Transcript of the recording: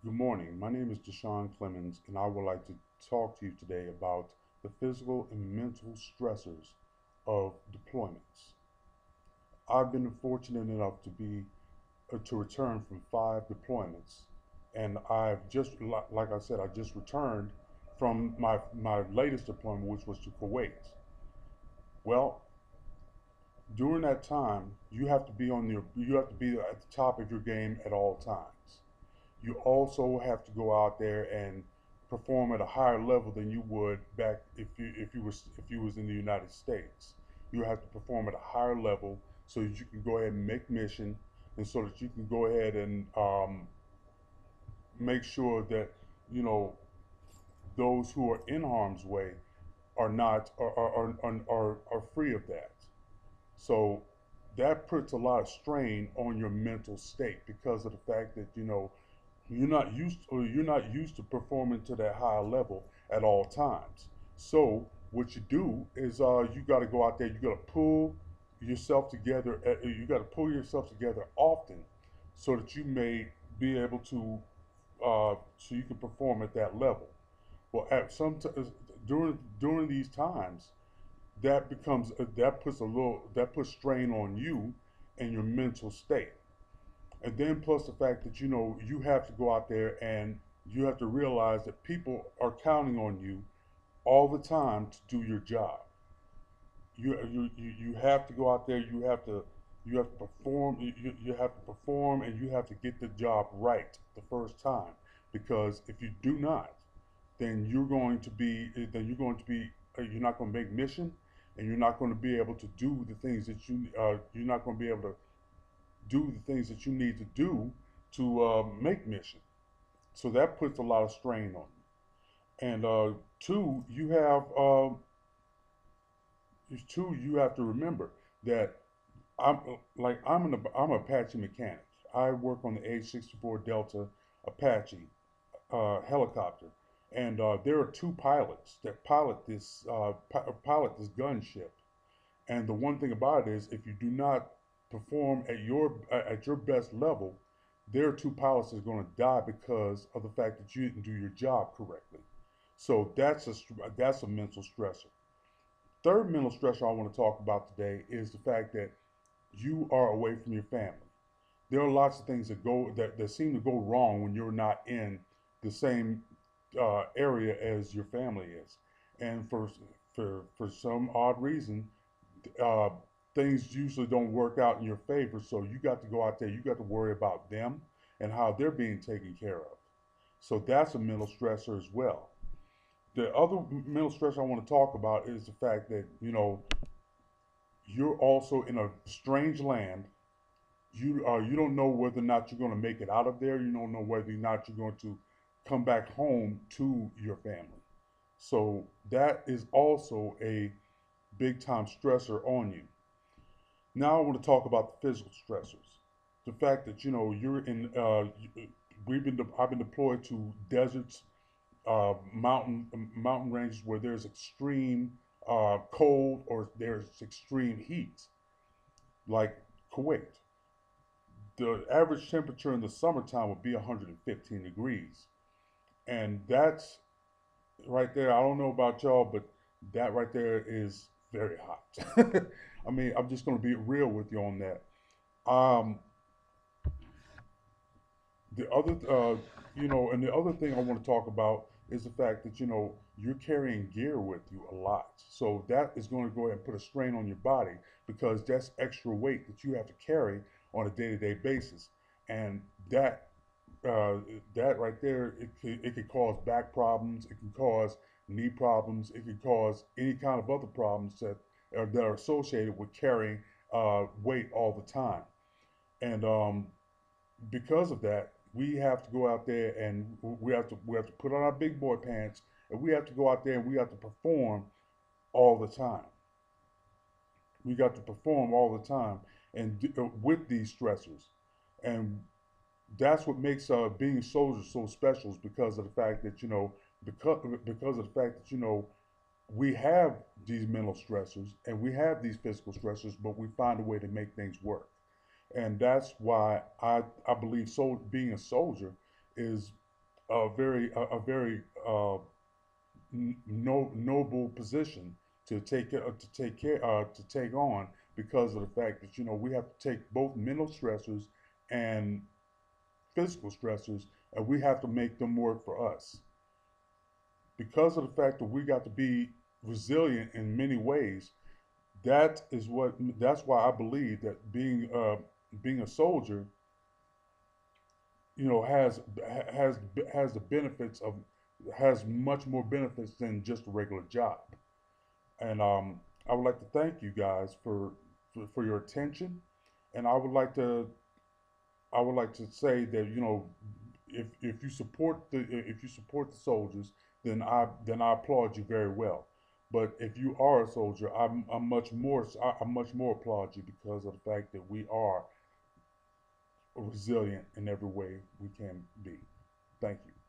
Good morning. My name is Deshaun Clemens, and I would like to talk to you today about the physical and mental stressors of deployments. I've been fortunate enough to return from 5 deployments, and I've just, like I said, I just returned from my latest deployment, which was to Kuwait. Well, during that time, you have to be at the top of your game at all times. You also have to go out there and perform at a higher level than you would back if you was in the United States. You have to perform at a higher level so that you can go ahead and make mission, and so that you can go ahead and make sure that you know those who are in harm's way are not are free of that. So that puts a lot of strain on your mental state because of the fact that you're not used to performing to that high level at all times. So what you do is you got to go out there. You got to pull yourself together. You got to pull yourself together often, so that you may be able to so you can perform at that level. Well, at some t- during these times, that puts strain on you and your mental state. And then plus the fact that you have to go out there and you have to realize that people are counting on you all the time to do your job. You have to go out there. You have to perform. You have to perform, and you have to get the job right the first time. Because if you do not, you're not going to make mission, and you're not going to be able to do the things that you're not going to be able to do the things that you need to do to make mission. So that puts a lot of strain on you. And two, you have to remember that I'm an Apache mechanic. I work on the H-64 Delta Apache helicopter, and there are two pilots that pilot this gunship. And the one thing about it is, if you do not perform at your best level, there are two pilots that are going to die because of the fact that you didn't do your job correctly. So that's a mental stressor. Third mental stressor I want to talk about today is the fact that you are away from your family. There are lots of things that seem to go wrong when you're not in the same area as your family is, and for some odd reason, uh, things usually don't work out in your favor. So you got to go out there. You got to worry about them and how they're being taken care of. So that's a mental stressor as well. The other mental stressor I want to talk about is the fact that you're also in a strange land. You don't know whether or not you're going to make it out of there. You don't know whether or not you're going to come back home to your family. So that is also a big time stressor on you. Now I want to talk about the physical stressors. The fact that you're in I've been deployed to deserts, mountain ranges where there's extreme cold or there's extreme heat, like Kuwait. The average temperature in the summertime would be 115 degrees, and that's right there. I don't know about y'all, but that right there is very hot. I mean, I'm just going to be real with you on that. Um, the other, and the other thing I want to talk about is the fact that you're carrying gear with you a lot, so that is going to go ahead and put a strain on your body because that's extra weight that you have to carry on a day-to-day basis, and uh, that right there, it could cause back problems, it can cause knee problems, it can cause any kind of other problems that are associated with carrying weight all the time. And because of that, we have to go out there and we have to put on our big boy pants, and we have to go out there and we have to perform all the time. We got to perform all the time and with these stressors, and that's what makes being a soldier so special, is because of the fact that because of the fact that we have these mental stressors and we have these physical stressors, but we find a way to make things work. And that's why I believe being a soldier is a very noble position to take on, because of the fact that we have to take both mental stressors and physical stressors, and we have to make them work for us, because of the fact that we got to be resilient in many ways. That's why I believe that being a soldier, has has the benefits of has much more benefits than just a regular job. And I would like to thank you guys for your attention. And I would like to say that, if you support the soldiers, then I applaud you very well. But if you are a soldier, I much more applaud you, because of the fact that we are resilient in every way we can be. Thank you.